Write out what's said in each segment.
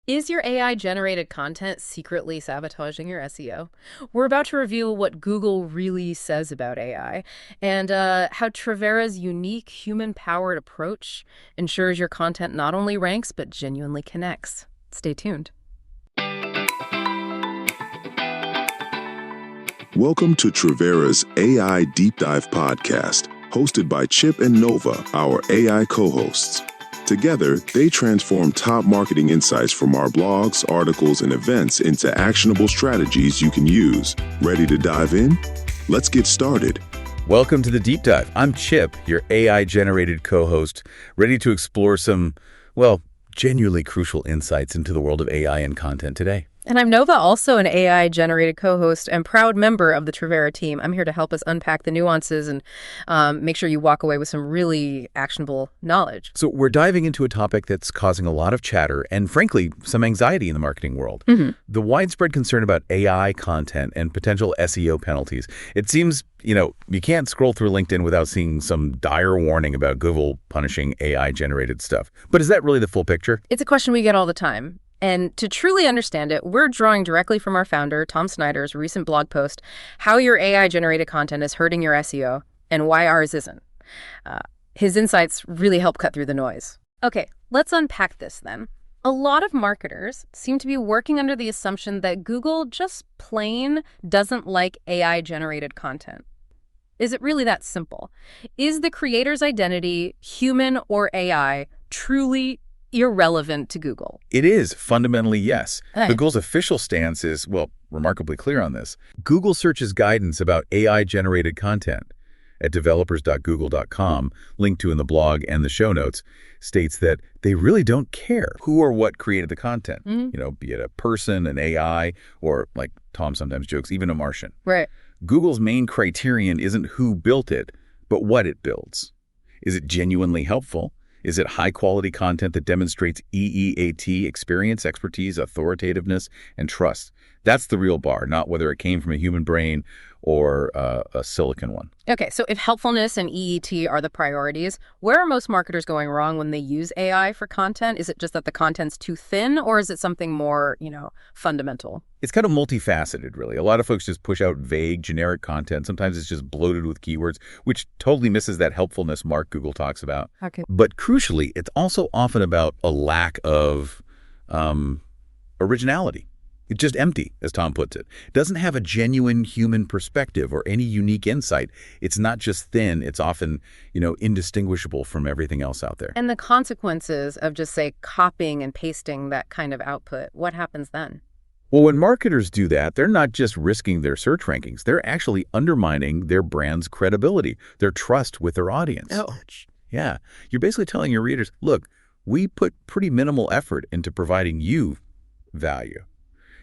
Is your AI-generated content secretly sabotaging your SEO? We're about to reveal what Google really says about AI and how Trivera's unique human-powered approach ensures your content not only ranks but genuinely connects. Stay tuned. Welcome to Trivera's AI Deep Dive podcast, hosted by Chip and Nova, our AI co-hosts. Together, they transform top marketing insights from our blogs, articles, and events into actionable strategies you can use. Ready to dive in? Let's get started. Welcome to the Deep Dive. I'm Chip, your AI-generated co-host, ready to explore some, genuinely crucial insights into the world of AI and content today. And I'm Nova, also an AI-generated co-host and proud member of the Trivera team. I'm here to help us unpack the nuances and make sure you walk away with some really actionable knowledge. So we're diving into a topic that's causing a lot of chatter and, frankly, some anxiety in the marketing world. The widespread concern about AI content and potential SEO penalties. It seems, you can't scroll through LinkedIn without seeing some dire warning about Google punishing AI-generated stuff. But is that really the full picture? It's a question we get all the time. And to truly understand it, we're drawing directly from our founder, Tom Snyder's recent blog post, How Your AI-Generated Content is Hurting Your SEO and Why Ours Isn't. His insights really help cut through the noise. Okay, let's unpack this then. A lot of marketers seem to be working under the assumption that Google just plain doesn't like AI-generated content. Is it really that simple? Is the creator's identity, human or AI, truly irrelevant to Google? It is fundamentally yes. Right. Google's official stance is, remarkably clear on this. Google Search's guidance about AI-generated content at developers.google.com, linked to in the blog and the show notes, states that they really don't care who or what created the content, be it a person, an AI, or, like Tom sometimes jokes, even a Martian. Right. Google's main criterion isn't who built it, but what it builds. Is it genuinely helpful? Is it high-quality content that demonstrates EEAT, experience, expertise, authoritativeness, and trust? That's the real bar, not whether it came from a human brain or a silicon one. Okay, so if helpfulness and EET are the priorities, where are most marketers going wrong when they use AI for content? Is it just that the content's too thin, or is it something more, fundamental? It's kind of multifaceted, really. A lot of folks just push out vague, generic content. Sometimes it's just bloated with keywords, which totally misses that helpfulness mark Google talks about. Okay. But crucially, it's also often about a lack of originality. It's just empty, as Tom puts it. It doesn't have a genuine human perspective or any unique insight. It's not just thin. It's often, indistinguishable from everything else out there. And the consequences of just, say, copying and pasting that kind of output, what happens then? Well, when marketers do that, they're not just risking their search rankings. They're actually undermining their brand's credibility, their trust with their audience. Oh. Yeah. You're basically telling your readers, look, we put pretty minimal effort into providing you value.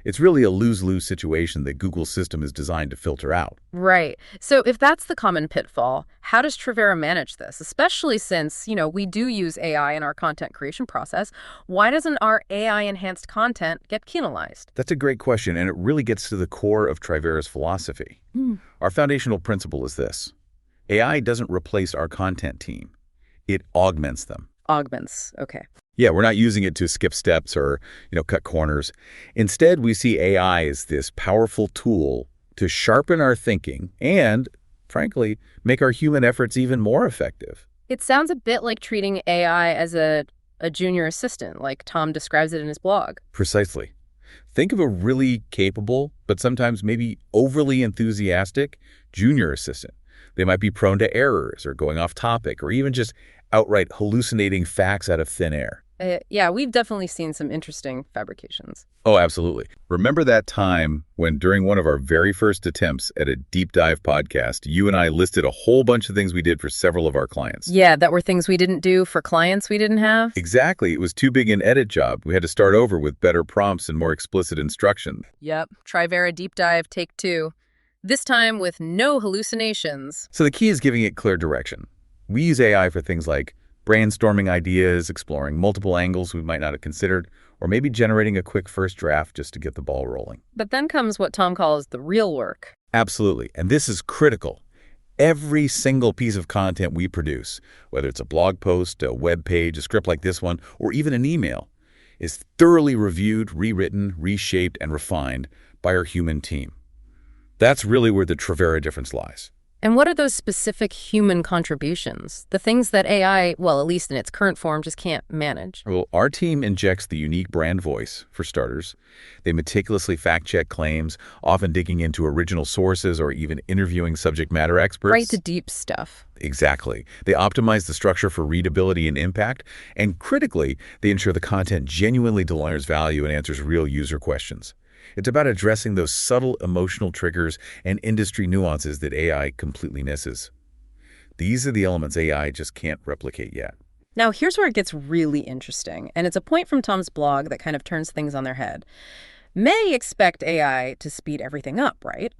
It's really a lose-lose situation that Google's system is designed to filter out. Right. So if that's the common pitfall, how does Trivera manage this? Especially since, we do use AI in our content creation process. Why doesn't our AI-enhanced content get penalized? That's a great question, and it really gets to the core of Trivera's philosophy. Our foundational principle is this. AI doesn't replace our content team. It augments them. Augments. Okay. Yeah, we're not using it to skip steps or, cut corners. Instead, we see AI as this powerful tool to sharpen our thinking and, frankly, make our human efforts even more effective. It sounds a bit like treating AI as a junior assistant, like Tom describes it in his blog. Precisely. Think of a really capable, but sometimes maybe overly enthusiastic junior assistant. They might be prone to errors or going off topic or even just outright hallucinating facts out of thin air. Yeah, we've definitely seen some interesting fabrications. Oh, absolutely. Remember that time when during one of our very first attempts at a deep dive podcast, you and I listed a whole bunch of things we did for several of our clients? Yeah, that were things we didn't do for clients we didn't have? Exactly. It was too big an edit job. We had to start over with better prompts and more explicit instruction. Yep. Trivera Deep Dive, take 2. This time with no hallucinations. So the key is giving it clear direction. We use AI for things like brainstorming ideas, exploring multiple angles we might not have considered, or maybe generating a quick first draft just to get the ball rolling. But then comes what Tom calls the real work. Absolutely. And this is critical. Every single piece of content we produce, whether it's a blog post, a web page, a script like this one, or even an email, is thoroughly reviewed, rewritten, reshaped, and refined by our human team. That's really where the Trivera difference lies. And what are those specific human contributions? The things that AI, well, at least in its current form, just can't manage. Well, our team injects the unique brand voice, for starters. They meticulously fact-check claims, often digging into original sources or even interviewing subject matter experts. Right to deep stuff. Exactly. They optimize the structure for readability and impact, and critically, they ensure the content genuinely delivers value and answers real user questions. It's about addressing those subtle emotional triggers and industry nuances that AI completely misses. These are the elements AI just can't replicate yet. Now, here's where it gets really interesting, and it's a point from Tom's blog that kind of turns things on their head. Many expect AI to speed everything up, right?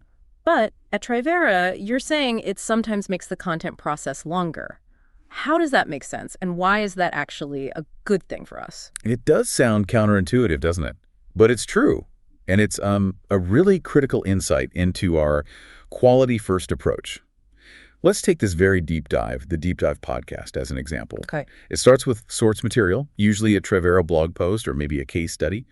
But at Trivera, you're saying it sometimes makes the content process longer. How does that make sense, and why is that actually a good thing for us? It does sound counterintuitive, doesn't it? But it's true. And it's a really critical insight into our quality-first approach. Let's take this very deep dive, the Deep Dive podcast, as an example. Okay. It starts with source material, usually a Trivera blog post or maybe a case study.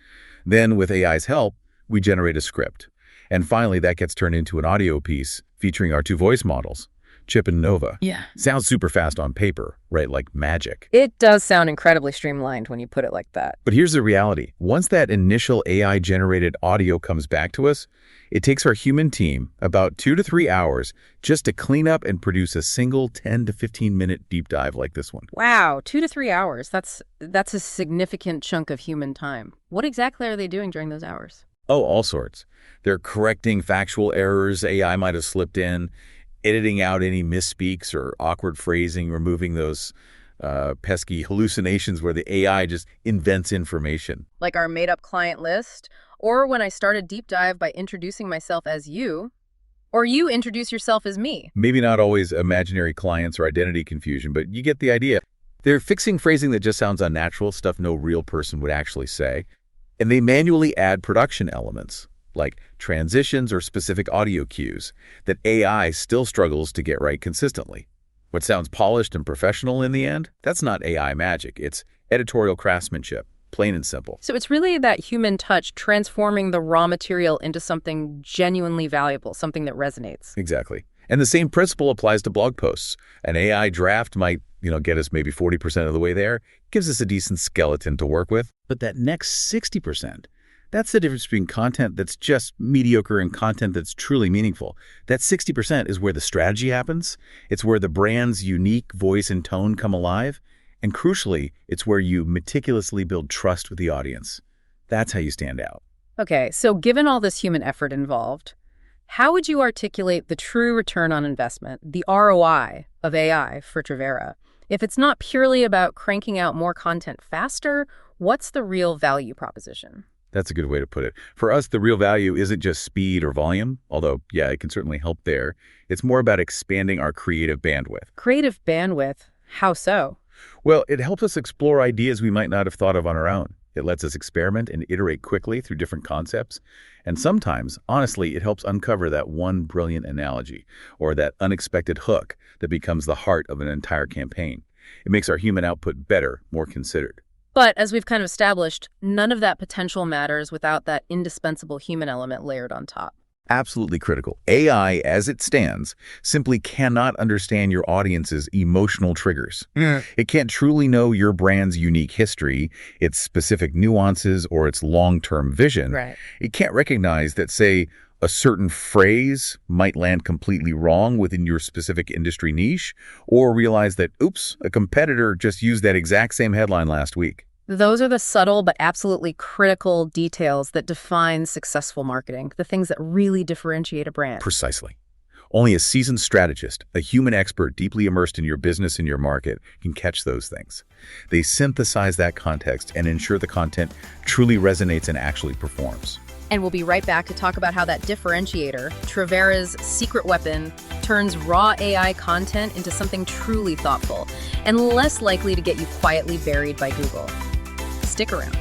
Then, with AI's help, we generate a script. And finally, that gets turned into an audio piece featuring our two voice models, Chip and Nova. Yeah. Sounds super fast on paper, right? Like magic. It does sound incredibly streamlined when you put it like that. But here's the reality. Once that initial AI-generated audio comes back to us, it takes our human team about 2 to 3 hours just to clean up and produce a single 10 to 15-minute deep dive like this one. Wow, 2 to 3 hours. That's a significant chunk of human time. What exactly are they doing during those hours? Oh, all sorts. They're correcting factual errors AI might have slipped in, editing out any misspeaks or awkward phrasing, removing those pesky hallucinations where the AI just invents information. Like our made-up client list, or when I start a deep dive by introducing myself as you, or you introduce yourself as me. Maybe not always imaginary clients or identity confusion, but you get the idea. They're fixing phrasing that just sounds unnatural, stuff no real person would actually say. And they manually add production elements, like transitions or specific audio cues, that AI still struggles to get right consistently. What sounds polished and professional in the end, that's not AI magic. It's editorial craftsmanship, plain and simple. So it's really that human touch transforming the raw material into something genuinely valuable, something that resonates. Exactly. And the same principle applies to blog posts. An AI draft might, get us maybe 40% of the way there, gives us a decent skeleton to work with. But that next 60%, that's the difference between content that's just mediocre and content that's truly meaningful. That 60% is where the strategy happens. It's where the brand's unique voice and tone come alive. And crucially, it's where you meticulously build trust with the audience. That's how you stand out. Okay, so given all this human effort involved, how would you articulate the true return on investment, the ROI of AI for Trivera? If it's not purely about cranking out more content faster, what's the real value proposition? That's a good way to put it. For us, the real value isn't just speed or volume, although, yeah, it can certainly help there. It's more about expanding our creative bandwidth. Creative bandwidth? How so? Well, it helps us explore ideas we might not have thought of on our own. It lets us experiment and iterate quickly through different concepts. And sometimes, honestly, it helps uncover that one brilliant analogy or that unexpected hook that becomes the heart of an entire campaign. It makes our human output better, more considered. But as we've kind of established, none of that potential matters without that indispensable human element layered on top. Absolutely critical. AI, as it stands, simply cannot understand your audience's emotional triggers. It can't truly know your brand's unique history, its specific nuances, or its long-term vision. Right. It can't recognize that, say, a certain phrase might land completely wrong within your specific industry niche, or realize that, oops, a competitor just used that exact same headline last week. Those are the subtle but absolutely critical details that define successful marketing, the things that really differentiate a brand. Precisely. Only a seasoned strategist, a human expert deeply immersed in your business and your market, can catch those things. They synthesize that context and ensure the content truly resonates and actually performs. And we'll be right back to talk about how that differentiator, Trivera's secret weapon, turns raw AI content into something truly thoughtful and less likely to get you quietly buried by Google. Stick around.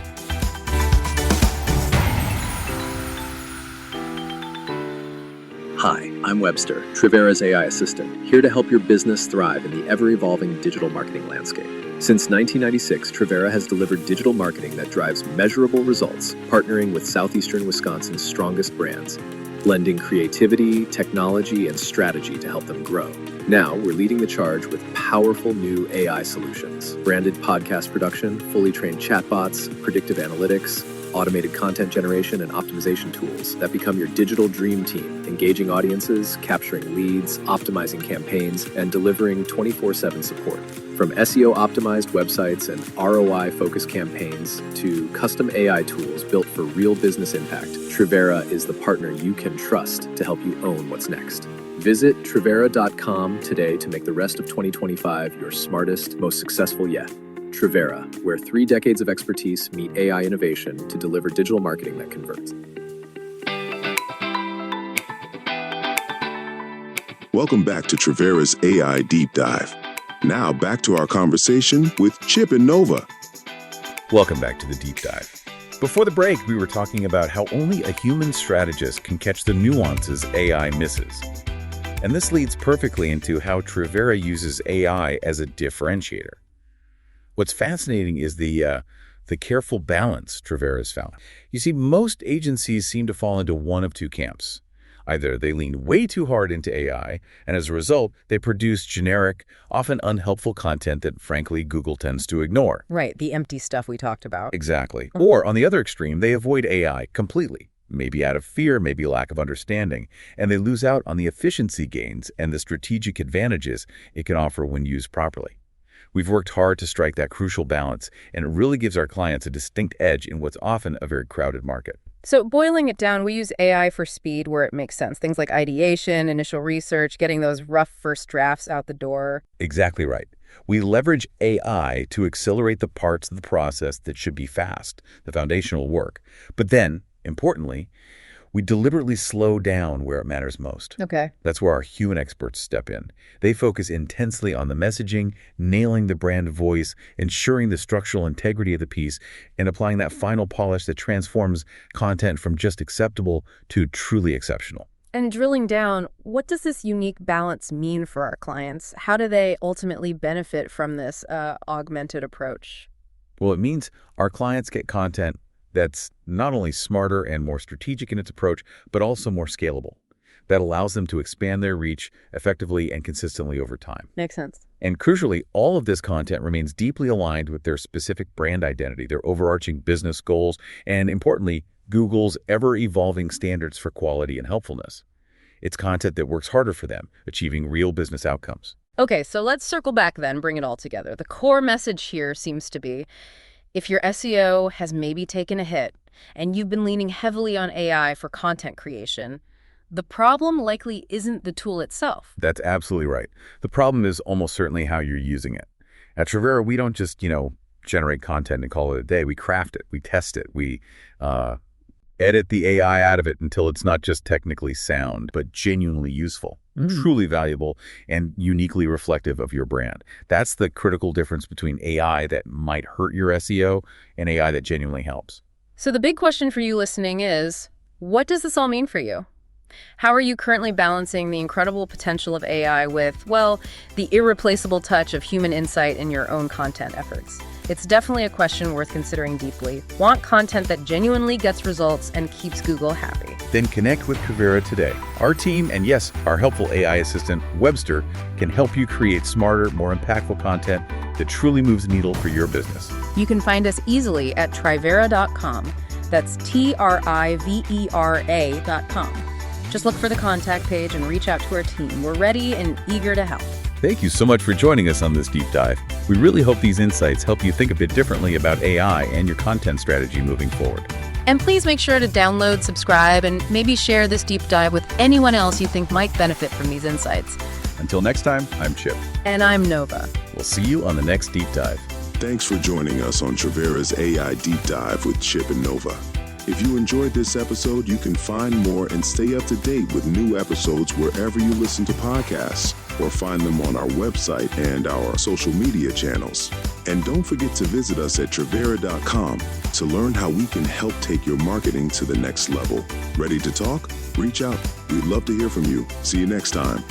Hi, I'm Webster, Trivera's AI assistant, here to help your business thrive in the ever-evolving digital marketing landscape. Since 1996, Trivera has delivered digital marketing that drives measurable results, partnering with southeastern Wisconsin's strongest brands, blending creativity, technology, and strategy to help them grow. Now, we're leading the charge with powerful new AI solutions, branded podcast production, fully trained chatbots, predictive analytics, automated content generation, and optimization tools that become your digital dream team, engaging audiences, capturing leads, optimizing campaigns, and delivering 24/7 support. From SEO-optimized websites and ROI-focused campaigns to custom AI tools built for real business impact, Trivera is the partner you can trust to help you own what's next. Visit Trivera.com today to make the rest of 2025 your smartest, most successful yet. Trivera, where 3 decades of expertise meet AI innovation to deliver digital marketing that converts. Welcome back to Trivera's AI Deep Dive. Now back to our conversation with Chip and Nova. Welcome back to the Deep Dive. Before the break, we were talking about how only a human strategist can catch the nuances AI misses. And this leads perfectly into how Trivera uses AI as a differentiator. What's fascinating is the careful balance Trivera's found. You see, most agencies seem to fall into one of two camps. Either they lean way too hard into AI, and as a result, they produce generic, often unhelpful content that, frankly, Google tends to ignore. Right, the empty stuff we talked about. Exactly. Or, on the other extreme, they avoid AI completely, maybe out of fear, maybe lack of understanding, and they lose out on the efficiency gains and the strategic advantages it can offer when used properly. We've worked hard to strike that crucial balance, and it really gives our clients a distinct edge in what's often a very crowded market. So boiling it down, we use AI for speed where it makes sense. Things like ideation, initial research, getting those rough first drafts out the door. Exactly right. We leverage AI to accelerate the parts of the process that should be fast, the foundational work. But then, importantly, we deliberately slow down where it matters most. Okay. That's where our human experts step in. They focus intensely on the messaging, nailing the brand voice, ensuring the structural integrity of the piece, and applying that final polish that transforms content from just acceptable to truly exceptional. And drilling down, what does this unique balance mean for our clients? How do they ultimately benefit from this augmented approach? Well, it means our clients get content that's not only smarter and more strategic in its approach, but also more scalable. That allows them to expand their reach effectively and consistently over time. Makes sense. And crucially, all of this content remains deeply aligned with their specific brand identity, their overarching business goals, and importantly, Google's ever-evolving standards for quality and helpfulness. It's content that works harder for them, achieving real business outcomes. Okay, so let's circle back then, bring it all together. The core message here seems to be, if your SEO has maybe taken a hit and you've been leaning heavily on AI for content creation, the problem likely isn't the tool itself. That's absolutely right. The problem is almost certainly how you're using it. At Trivera, we don't just, generate content and call it a day. We craft it. We test it. We edit the AI out of it until it's not just technically sound, but genuinely useful, truly valuable, and uniquely reflective of your brand. That's the critical difference between AI that might hurt your SEO and AI that genuinely helps. So the big question for you listening is, what does this all mean for you? How are you currently balancing the incredible potential of AI with, well, the irreplaceable touch of human insight in your own content efforts? It's definitely a question worth considering deeply. Want content that genuinely gets results and keeps Google happy? Then connect with Trivera today. Our team, and yes, our helpful AI assistant, Webster, can help you create smarter, more impactful content that truly moves the needle for your business. You can find us easily at Trivera.com. That's Trivera.com. Just look for the contact page and reach out to our team. We're ready and eager to help. Thank you so much for joining us on this deep dive. We really hope these insights help you think a bit differently about AI and your content strategy moving forward. And please make sure to download, subscribe, and maybe share this deep dive with anyone else you think might benefit from these insights. Until next time, I'm Chip. And I'm Nova. We'll see you on the next deep dive. Thanks for joining us on Trivera's AI Deep Dive with Chip and Nova. If you enjoyed this episode, you can find more and stay up to date with new episodes wherever you listen to podcasts, or find them on our website and our social media channels. And don't forget to visit us at Trivera.com to learn how we can help take your marketing to the next level. Ready to talk? Reach out. We'd love to hear from you. See you next time.